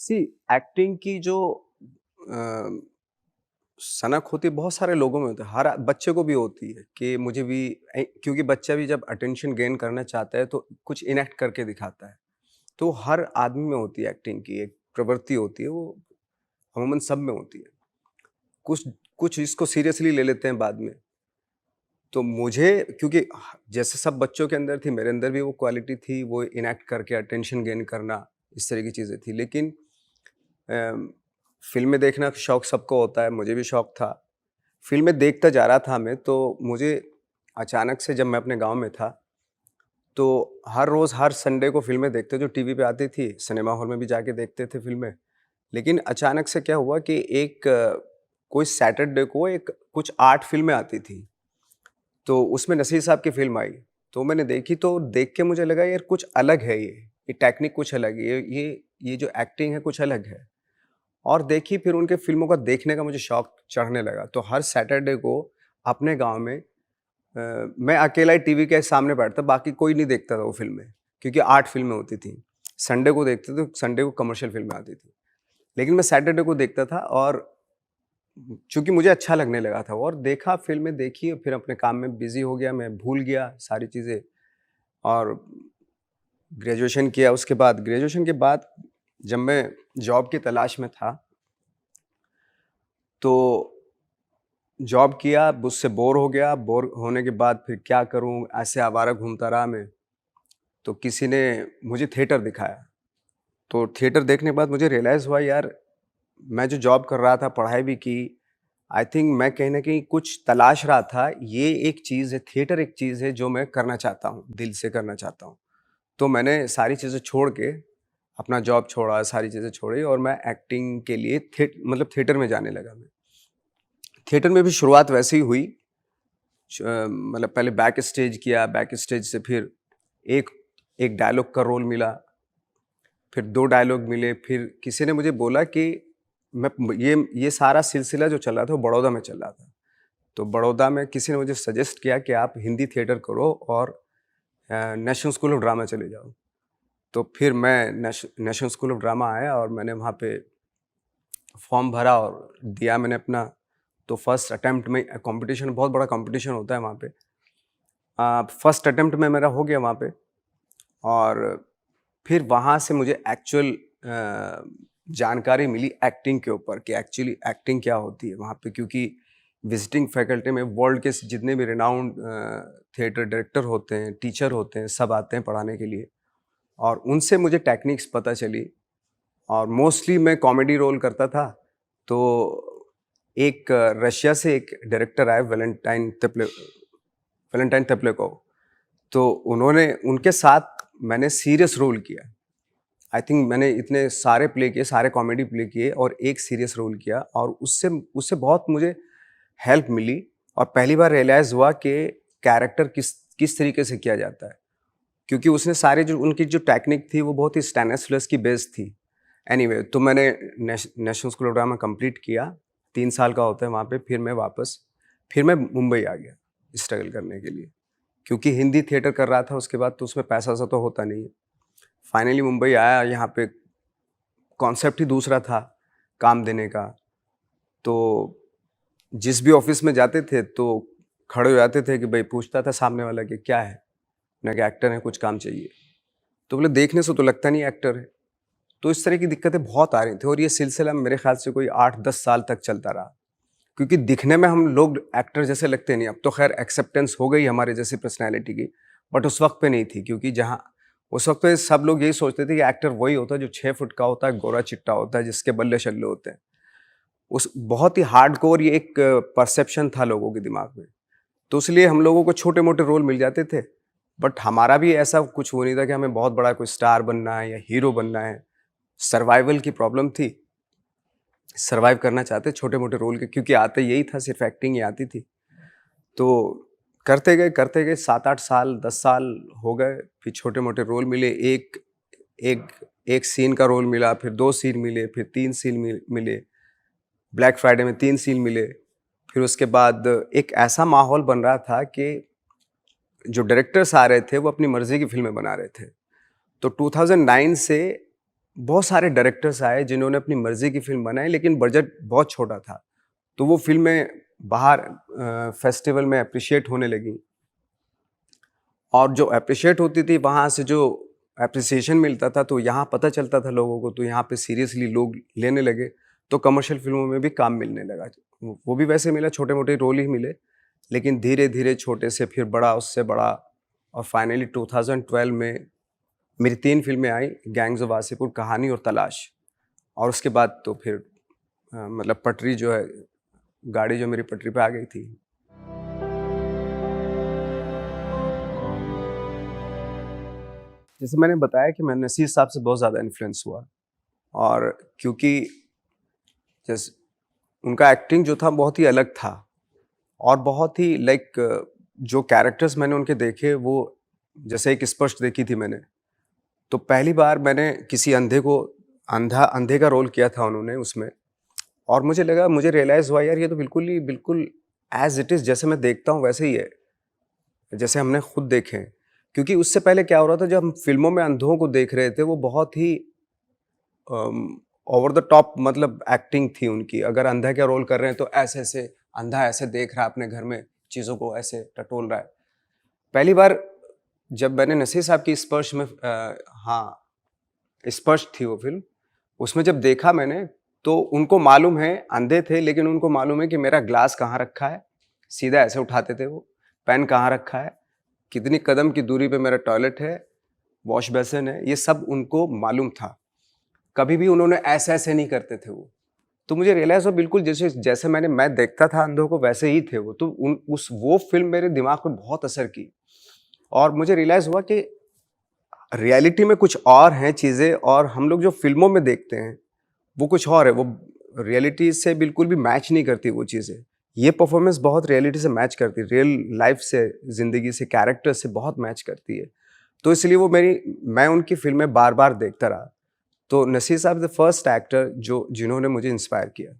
सी acting की जो अ, सनक होती है बहुत सारे लोगों में होती है, हर बच्चे को भी होती है कि मुझे भी क्योंकि बच्चा भी जब अटेंशन गेन करना चाहता है तो कुछ इनएक्ट करके दिखाता है। तो हर आदमी में होती है एक्टिंग की एक प्रवृत्ति होती है, वो अमूमन सब में होती है। कुछ कुछ इसको सीरियसली ले लेते हैं बाद में। तो मुझे क्योंकि जैसे सब बच्चों के अंदर थी, मेरे अंदर भी वो क्वालिटी थी, वो इनएक्ट करके अटेंशन गेन करना, इस तरह की चीज़ें थी। लेकिन अ, फ़िल्में देखना शौक सबको होता है, मुझे भी शौक था। फ़िल्में देखता जा रहा था मैं, तो मुझे अचानक से जब मैं अपने गाँव में था, तो हर रोज़ हर संडे को फ़िल्में देखते जो टीवी पे आती थी, सिनेमा हॉल में भी जाके देखते थे फ़िल्में। लेकिन अचानक से क्या हुआ कि कोई सैटरडे को एक कुछ आर्ट फ़िल्में आती थी, तो उसमें नसीर साहब की फ़िल्म आई। तो मैंने देखी तो देख के मुझे लगा यार कुछ अलग है ये टेक्निक कुछ अलग है, ये जो एक्टिंग है कुछ अलग है। और देखी फिर उनके फ़िल्मों का देखने का मुझे शौक चढ़ने लगा। तो हर सैटरडे को अपने गाँव में मैं अकेला ही टीवी के सामने बैठता, बाकी कोई नहीं देखता था वो फ़िल्में, क्योंकि 8 फ़िल्में होती थी। संडे को देखते थे, संडे को कमर्शियल फ़िल्में आती थी। लेकिन मैं सैटरडे को देखता था और चूँकि मुझे अच्छा लगने लगा था वो और देखा फ़िल्में देखी और फिर अपने काम में बिज़ी हो गया, मैं भूल गया सारी चीज़ें और ग्रेजुएशन किया। उसके बाद ग्रेजुएशन के बाद जब मैं जॉब की तलाश में था, तो जॉब किया, उससे बोर हो गया, बोर होने के बाद फिर क्या करूँ, ऐसे आवारा घूमता रहा मैं। तो किसी ने मुझे थिएटर दिखाया, तो थिएटर देखने के बाद मुझे रियलाइज़ हुआ यार, मैं जो जॉब कर रहा था, पढ़ाई भी की, आई थिंक मैं कहीं न कहीं कुछ तलाश रहा था, ये एक चीज़ है, थिएटर एक चीज़ है जो मैं करना चाहता हूँ, दिल से करना चाहता हूँ। तो मैंने सारी चीज़ें छोड़ के, अपना जॉब छोड़ा, सारी चीज़ें छोड़ी और मैं एक्टिंग के लिए थिएटर में जाने लगा मैं। थिएटर में भी शुरुआत वैसे ही हुई, मतलब पहले बैक स्टेज किया, बैक स्टेज से फिर एक एक डायलॉग का रोल मिला, फिर 2 डायलॉग मिले, फिर किसी ने मुझे बोला कि मैं ये सारा सिलसिला जो चल रहा था वो बड़ौदा में चल रहा था। तो बड़ौदा में किसी ने मुझे सजेस्ट किया कि आप हिंदी थिएटर करो और नेशनल स्कूल ऑफ ड्रामा चले जाओ। तो फिर मैं नेशनल स्कूल ऑफ ड्रामा आया और मैंने वहाँ पे फॉर्म भरा और दिया मैंने अपना। तो फर्स्ट अटेम्प्ट में कॉम्पिटिशन, बहुत बड़ा कॉम्पिटिशन होता है वहाँ पे। फर्स्ट अटेम्प्ट में मेरा हो गया वहाँ पे और फिर वहाँ से मुझे एक्चुअल जानकारी मिली एक्टिंग के ऊपर कि एक्चुअली एक्टिंग क्या होती है वहाँ पे, क्योंकि विजिटिंग फैकल्टी में वर्ल्ड के जितने भी रिनाउंड थिएटर डायरेक्टर होते हैं, टीचर होते हैं, सब आते हैं पढ़ाने के लिए और उनसे मुझे टेक्निक्स पता चली और मोस्टली मैं कॉमेडी रोल करता था। तो एक रशिया से एक डायरेक्टर आए, वैलेंटाइन तेपलेकोव। तो उन्होंने उनके साथ मैंने सीरियस रोल किया। आई थिंक मैंने इतने सारे प्ले किए, सारे कॉमेडी प्ले किए और एक सीरियस रोल किया और उससे उससे बहुत मुझे हेल्प मिली और पहली बार रियलाइज़ हुआ कि कैरेक्टर किस किस तरीके से किया जाता है। क्योंकि उसने सारे जो उनकी जो टेक्निक थी वो बहुत ही स्टेनिस्लास की बेस्ड थी। एनीवे तो मैंने national school of drama complete किया, 3 साल का होता है वहाँ पे, फिर मैं मुंबई आ गया स्ट्रगल करने के लिए। क्योंकि हिंदी थिएटर कर रहा था उसके बाद तो उसमें पैसा-वैसा तो होता नहीं है। फाइनली मुंबई आया, यहाँ पे कॉन्सेप्ट ही दूसरा था काम देने का। तो जिस भी ऑफ़िस में जाते थे तो खड़े हो जाते थे कि भई पूछता था सामने वाला कि क्या है? मैंने कहा एक्टर हैं, कुछ काम चाहिए। तो बोले देखने से तो लगता नहीं एक्टर है। तो इस तरह की दिक्कतें बहुत आ रही थी और ये सिलसिला मेरे ख़्याल से कोई 8-10 साल तक चलता रहा। क्योंकि दिखने में हम लोग एक्टर जैसे लगते नहीं, अब तो ख़ैर एक्सेप्टेंस हो गई हमारे जैसी पर्सनैलिटी की, बट उस वक़्त पे नहीं थी, क्योंकि जहाँ उस वक़्त पे सब लोग यही सोचते थे कि एक्टर वही होता है जो 6 फुट का होता है, गोरा-चिट्टा होता है, जिसके बल्ले-शल्ले होते हैं। उस बहुत ही हार्डकोर ये एक परसेप्शन था लोगों के दिमाग में। तो इसलिए हम लोगों को छोटे-मोटे रोल मिल जाते थे, बट हमारा भी ऐसा कुछ वो नहीं था कि हमें बहुत बड़ा कोई स्टार बनना है या हीरो बनना है। सर्वाइवल की प्रॉब्लम थी, सर्वाइव करना चाहते छोटे-मोटे रोल के, क्योंकि आते यही था, सिर्फ़ एक्टिंग ही आती थी। तो करते गए 7-8 साल, 10 साल हो गए, फिर छोटे-मोटे रोल मिले, एक एक सीन का रोल मिला, फिर 2 सीन मिले, फिर 3 सीन मिले, ब्लैक फ्राइडे में 3 सीन मिले। फिर उसके बाद एक ऐसा माहौल बन रहा था कि जो डायरेक्टर्स आ रहे थे, वो अपनी मर्ज़ी की फ़िल्में बना रहे थे। तो 2009 से बहुत सारे डायरेक्टर्स आए जिन्होंने अपनी मर्ज़ी की फ़िल्म बनाई, लेकिन बजट बहुत छोटा था। तो वो फ़िल्में बाहर फेस्टिवल में एप्रिशिएट होने लगीं, और जो एप्रिशिएट होती थी वहाँ से जो एप्रिसिएशन मिलता था, तो यहाँ पता चलता था लोगों को, तो यहाँ पे सीरियसली लोग लेने लगे। तो कमर्शियल फ़िल्मों में भी काम मिलने लगा। वो भी वैसे मिला, छोटे-मोटे रोल ही मिले, लेकिन धीरे-धीरे छोटे से फिर बड़ा, उससे बड़ा, और फाइनली 2012 में मेरी 3 फ़िल्में आई, गैंग्स ऑफ वासेपुर, कहानी और तलाश। और उसके बाद तो फिर मतलब पटरी जो है, गाड़ी जो मेरी पटरी पे आ गई थी। जैसे मैंने बताया कि मैं नसीर साहब से बहुत ज़्यादा इन्फ्लुएंस हुआ, और क्योंकि जैसे उनका एक्टिंग जो था बहुत ही अलग था, और बहुत ही लाइक जो कैरेक्टर्स मैंने उनके देखे, वो जैसे एक स्पष्ट देखी थी मैंने, तो पहली बार मैंने किसी अंधे को, अंधे का रोल किया था उन्होंने उसमें, और मुझे लगा, मुझे रियलाइज़ हुआ यार ये तो बिल्कुल एज़ इट इज़, जैसे मैं देखता हूँ वैसे ही है, जैसे हमने खुद देखे हैं। क्योंकि उससे पहले क्या हो रहा था, जब हम फ़िल्मों में अंधों को देख रहे थे, वो बहुत ही ओवर द टॉप मतलब एक्टिंग थी उनकी। अगर अंधा का रोल कर रहे हैं तो ऐसे-ऐसे, अंधा ऐसे देख रहा है अपने घर में, चीज़ों को ऐसे टटोल रहा है। पहली बार जब मैंने नसीर साहब की स्पर्श में हाँ, स्पर्श थी वो फ़िल्म, उसमें जब देखा मैंने, तो उनको मालूम है, अंधे थे लेकिन उनको मालूम है कि मेरा ग्लास कहाँ रखा है, सीधा ऐसे उठाते थे वो, पेन कहाँ रखा है, कितनी कदम की दूरी पे मेरा टॉयलेट है, वॉश बेसिन है, ये सब उनको मालूम था। कभी भी उन्होंने ऐसे-ऐसे नहीं करते थे वो। तो मुझे रियलाइज़ हुआ, बिल्कुल जैसे जैसे मैं देखता था अंधों को, वैसे ही थे वो। तो उन उस वो फ़िल्म मेरे दिमाग पे बहुत असर की, और मुझे रियलाइज़ हुआ कि रियलिटी में कुछ और हैं चीज़ें, और हम लोग जो फ़िल्मों में देखते हैं, वो कुछ और है। वो रियलिटी से बिल्कुल भी मैच नहीं करती वो चीज़ें। ये परफ़ॉर्मेंस बहुत रियलिटी से मैच करती है, रियल लाइफ़ से, ज़िंदगी से, कैरेक्टर से बहुत मैच करती है। तो इसलिए वो मैं उनकी फ़िल्में बार-बार देखता रहा। तो नसीर साहब द फर्स्ट एक्टर जिन्होंने मुझे इंस्पायर किया।